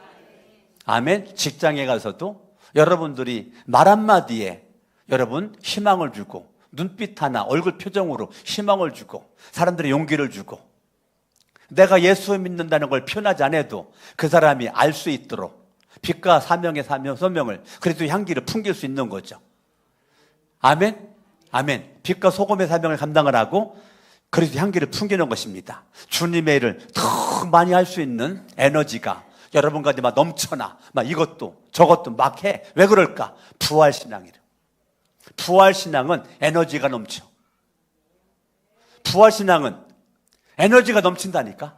아멘. 직장에 가서도 여러분들이 말 한마디에 여러분 희망을 주고, 눈빛 하나, 얼굴 표정으로 희망을 주고, 사람들의 용기를 주고, 내가 예수 믿는다는 걸 표현하지 않아도 그 사람이 알 수 있도록 빛과 사명의 소명을, 그리스도의 향기를 풍길 수 있는 거죠. 아멘. 아멘. 빛과 소금의 사명을 감당을 하고 그리스도의 향기를 풍기는 것입니다. 주님의 일을 더 많이 할 수 있는 에너지가 여러분 가운데 막 넘쳐나. 막 이것도 저것도 막 해. 왜 그럴까? 부활신앙이라. 부활신앙은 에너지가 넘쳐. 부활신앙은 에너지가 넘친다니까.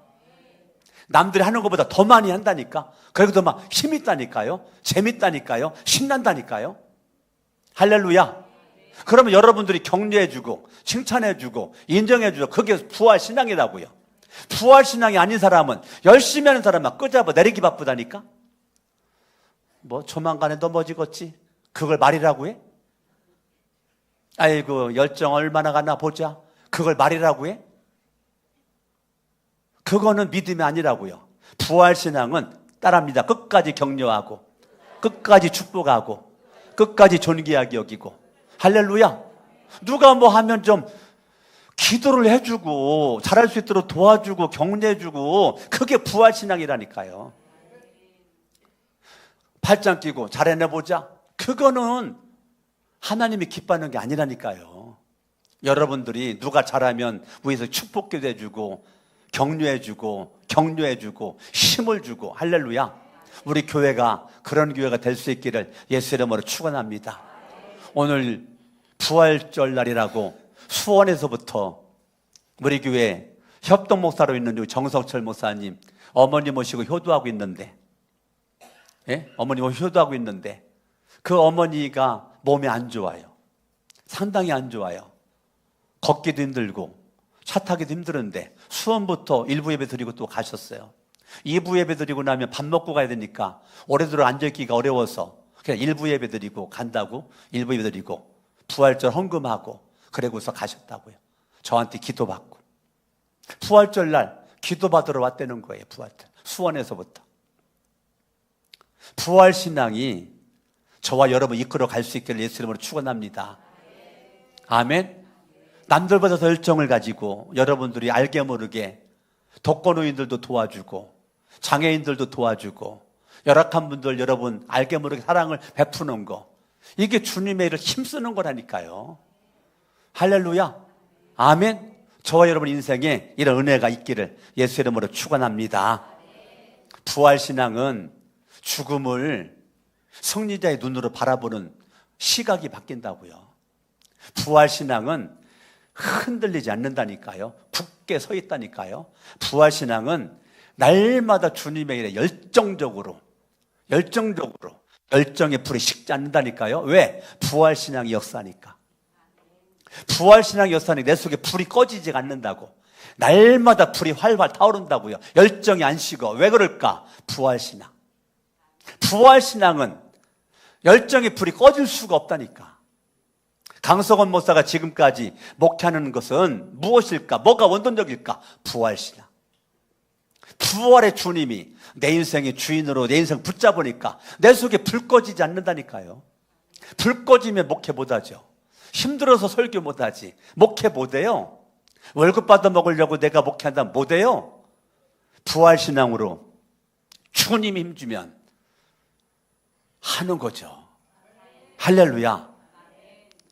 남들이 하는 것보다 더 많이 한다니까. 그리고 막 힘이 있다니까요. 재밌다니까요. 신난다니까요. 할렐루야. 그러면 여러분들이 격려해주고 칭찬해주고 인정해주고 그게 부활신앙이라고요. 부활신앙이 아닌 사람은 열심히 하는 사람만 끄잡아 내리기 바쁘다니까. 뭐 조만간에 넘어지겠지. 그걸 말이라고 해? 아이고 열정 얼마나 가나 보자. 그걸 말이라고 해? 그거는 믿음이 아니라고요. 부활신앙은 따라합니다. 끝까지 격려하고 끝까지 축복하고 끝까지 존귀하게 여기고. 할렐루야. 누가 뭐 하면 좀 기도를 해주고 잘할 수 있도록 도와주고 격려해주고 그게 부활신앙이라니까요. 팔짱 끼고 잘해내보자. 그거는 하나님이 기뻐하는 게 아니라니까요. 여러분들이 누가 잘하면 위에서 축복기도 해주고 격려해주고 격려해주고 힘을 주고. 할렐루야. 우리 교회가 그런 교회가 될 수 있기를 예수 이름으로 축원합니다. 오늘 부활절 날이라고 수원에서부터 우리 교회 협동 목사로 있는 정석철 목사님 어머니 모시고 효도하고 있는데, 예? 어머니 모시고 효도하고 있는데 그 어머니가 몸이 안 좋아요. 상당히 안 좋아요. 걷기도 힘들고 차 타기도 힘들은데 수원부터 일부 예배 드리고 또 가셨어요. 2부 예배 드리고 나면 밥 먹고 가야 되니까 오래도록 앉아있기가 어려워서 그냥 1부 예배 드리고 간다고 1부 예배 드리고 부활절 헌금하고 그러고서 가셨다고요. 저한테 기도받고. 부활절 날 기도받으러 왔다는 거예요. 부활절 수원에서부터. 부활신앙이 저와 여러분 이끌어 갈 수 있기를 예수 이름으로 축원합니다. 아멘. 남들보다 더 열정을 가지고 여러분들이 알게 모르게 독거노인들도 도와주고 장애인들도 도와주고 열악한 분들 여러분 알게 모르게 사랑을 베푸는 거, 이게 주님의 일을 힘쓰는 거라니까요. 할렐루야. 아멘. 저와 여러분 인생에 이런 은혜가 있기를 예수 이름으로 축원합니다. 부활신앙은 죽음을 승리자의 눈으로 바라보는 시각이 바뀐다고요. 부활신앙은 흔들리지 않는다니까요. 굳게 서 있다니까요. 부활신앙은 날마다 주님의 일에 열정의 불이 식지 않는다니까요. 왜? 부활신앙이 역사니까. 부활신앙이 역사니까 내 속에 불이 꺼지지 않는다고. 날마다 불이 활활 타오른다고요. 열정이 안 식어. 왜 그럴까? 부활신앙. 부활신앙은 열정의 불이 꺼질 수가 없다니까. 강석원 목사가 지금까지 목회하는 것은 무엇일까? 뭐가 원동력일까? 부활신앙. 부활의 주님이 내 인생의 주인으로 내 인생 붙잡으니까 내 속에 불 꺼지지 않는다니까요. 불 꺼지면 목회 못하죠. 힘들어서 설교 못하지. 목회 못해요. 월급 받아 먹으려고 내가 목회한다면 못해요. 부활신앙으로 주님이 힘주면 하는 거죠. 할렐루야.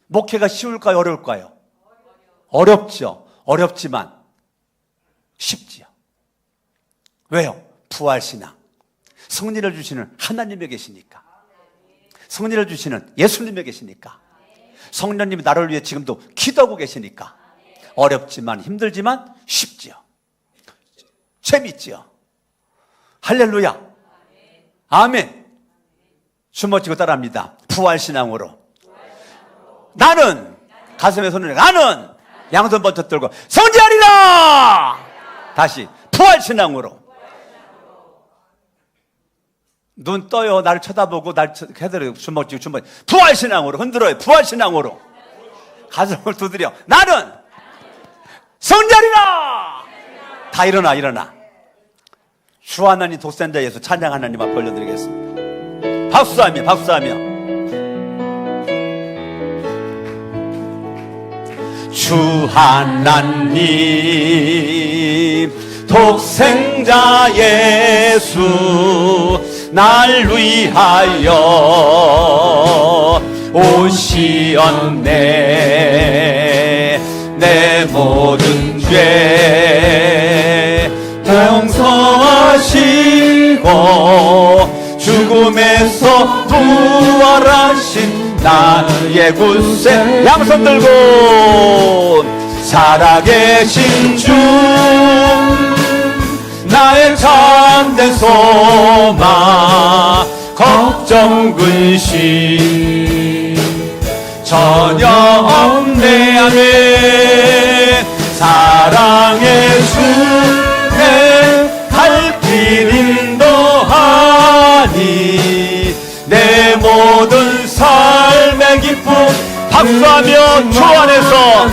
목회가 쉬울까요? 어려울까요? 어렵죠. 어렵지만 쉽지요. 왜요? 부활신앙. 승리를 주시는 하나님에 계시니까. 승리를 주시는 예수님에 계시니까. 성령님이 나를 위해 지금도 기도하고 계시니까. 어렵지만 힘들지만 쉽지요. 재밌지요. 할렐루야. 아멘. 숨어치고 따라합니다. 부활신앙으로 나는, 가슴에 손을, 나는 양손 번쩍 들고 승리하리라. 다시 부활신앙으로. 눈 떠요. 나를 쳐다보고 날 해드려요. 주먹 부활신앙으로 흔들어요. 부활신앙으로 가슴을 두드려. 나는 승리하리라. 다 일어나. 주 하나님 독생자 예수 찬양 하나님 앞에 올려드리겠습니다. 박수하며 주 하나님 독생자 예수 날 위하여 오시었네. 내 모든 죄 용서하시고 죽음에서 부활하신 나의 굳세 양손 들고 살아계신 주 나의 참된 소망 걱정 근심 전혀 없네 아멘 사랑의 주 내 갈 길 인도하니 내 모든 삶의 기쁨 박수하며 주 안에서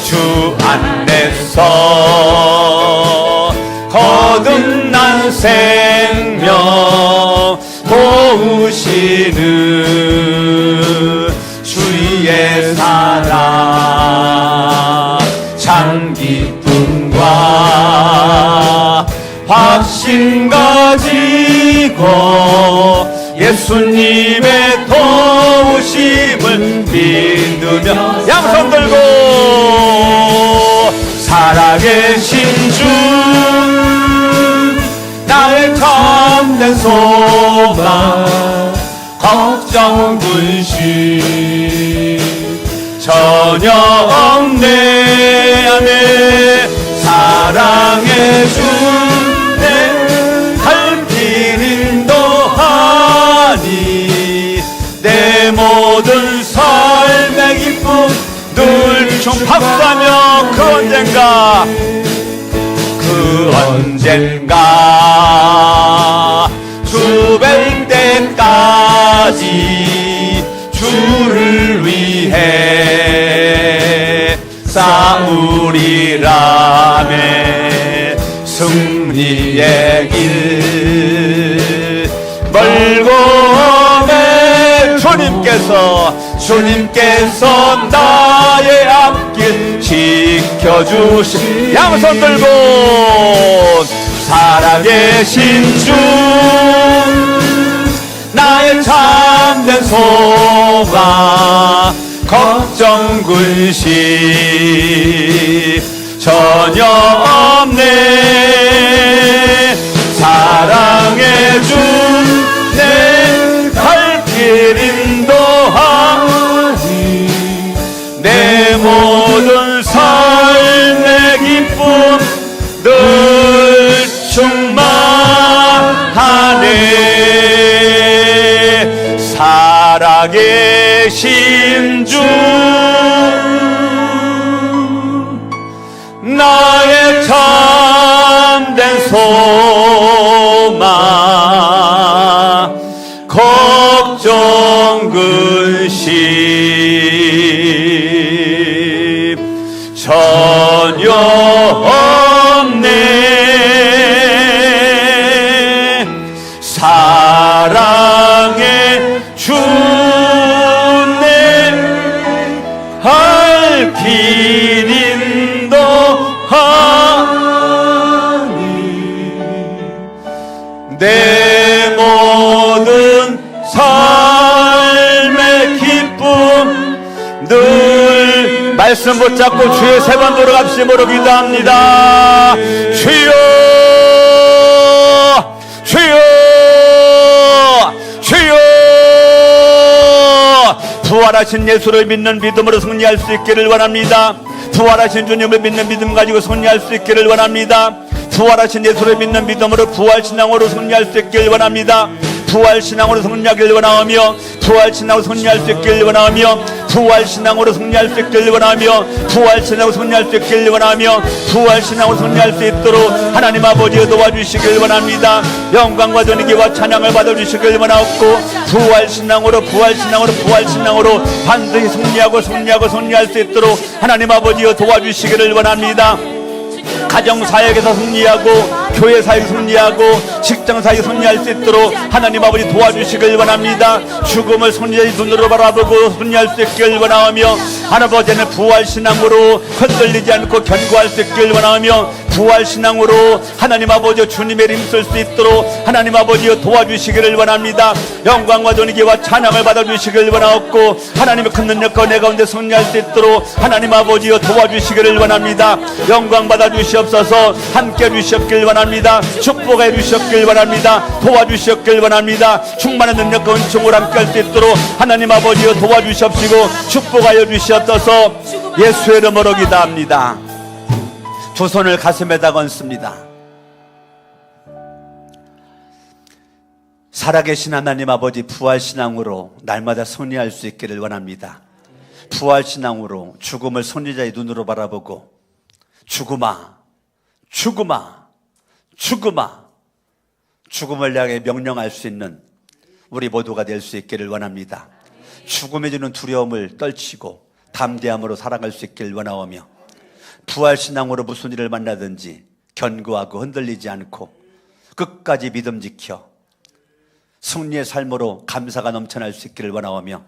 주 안에서 거듭난 생명 도우시는 주의 사랑 참 기쁨과 확신 가지고 예수님의 도우심을 믿으며 양손 들고 살아계신 주 나의 참된 소망 걱정 근심 전혀 없네 아멘 사랑의 주 내 갈 길 인도하니 내 모든 삶의 기쁨 늘 좀 박수하며 그 언젠가 주 뵐 때까지 주를 위해 싸우리라매 승리의 길 멀고 매 주님께서 나의 앞길 지켜주시 양손 들고 살아계신 주 나의 참된 소망 걱정 근심 전혀 없네 사랑의 주 내 갈 길 인도하니 내 모든 삶의 기쁨 늘 충만하네 살아계신 주 나의 참된 소망 걱정 근심 전혀 없네 사랑의 주 내 갈 길 인도하니 내 모든 삶의 기쁨 늘 말씀 붙잡고 주의 세 번 돌아갑심으로 기도합니다. 주여 주여 주여 부활하신 예수를 믿는 믿음으로 승리할 수 있기를 원합니다. 부활하신 주님을 믿는 믿음 가지고 승리할 수 있기를 원합니다. 부활하신 예수를 믿는 믿음으로 부활신앙으로 승리할 수 있기를 원합니다. 부활신앙으로 승리하기를 원하며 부활신앙으로 승리할 수 있기를 원하며 부활신앙으로 승리할 수 있기를 원하며 부활신앙으로 승리할 수 있기를 원하며 부활신앙으로 승리할 수 있도록 하나님 아버지가 도와주시길 원합니다. 영광과 존귀와 찬양을 받아주시길 원하고 부활신앙으로 반드시 승리하고 승리할 수 있도록 하나님 아버지가 도와주시기를 원합니다. 가정사역에서 승리하고 교회사역 승리하고 직장사역 승리할 수 있도록 하나님 아버지 도와주시길 원합니다. 죽음을 승리의 눈으로 바라보고 승리할 수 있길 원하며 하나님께는 부활신앙으로 흔들리지 않고 견고할 수 있길 원하며 부활신앙으로 하나님 아버지 주님의 이름 쓸 수 있도록 하나님 아버지 도와주시기를 원합니다. 영광과 존귀와 찬양을 받아주시길 원하옵고 하나님의 큰 능력과 내 가운데 승리할 수 있도록 하나님 아버지 도와주시기를 원합니다. 영광 받아주시옵소서. 함께 해주시옵길 원합니다. 원합니다. 축복해 주셨길 원합니다. 도와주셨길 원합니다. 충만한 능력과 은총을 함께 할 수 있도록 하나님 아버지여 도와주십시고 축복하여 주시옵소서. 예수의 이름으로 기도합니다. 두 손을 가슴에다 건습니다. 살아계신 하나님 아버지, 부활신앙으로 날마다 승리할 수 있기를 원합니다. 부활신앙으로 죽음을 승리자의 눈으로 바라보고 죽음아, 죽음아, 죽음아, 죽음을 향해 명령할 수 있는 우리 모두가 될 수 있기를 원합니다. 죽음에 주는 두려움을 떨치고 담대함으로 살아갈 수 있기를 원하오며, 부활신앙으로 무슨 일을 만나든지 견고하고 흔들리지 않고 끝까지 믿음 지켜 승리의 삶으로 감사가 넘쳐날 수 있기를 원하오며,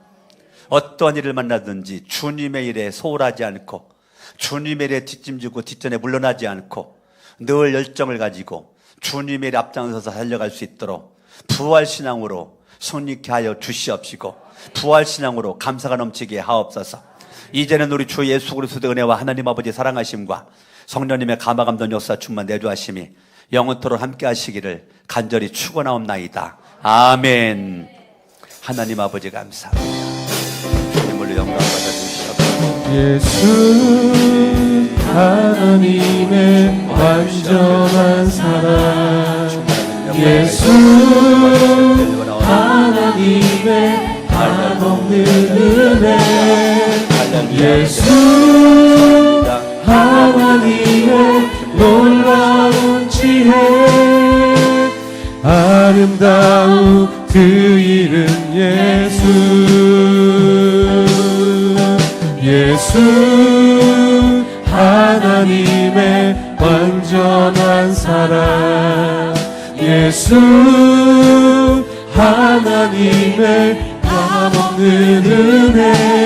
어떠한 일을 만나든지 주님의 일에 소홀하지 않고 주님의 일에 뒷짐지고 뒷전에 물러나지 않고 늘 열정을 가지고 주님의 일에 앞장서서 달려갈 수 있도록 부활신앙으로 승리케 하여 주시옵시고, 부활신앙으로 감사가 넘치게 하옵소서. 이제는 우리 주 예수 그리스도의 은혜와 하나님 아버지 사랑하심과 성령님의 감화감동 역사 충만 내주하심이 영원토록 함께 하시기를 간절히 축원하옵나이다. 아멘. 하나님 아버지 감사합니다. 주님을 영광 받아주시옵소서. 예수 하나님의 완전한 사랑, 예수 하나님의 한없는 은혜, 예수 하나님의 놀라운 지혜, 아름다운 그 이름 예수, 예수 하나님의 완전한 사랑, 예수 하나님의 한없는 은혜,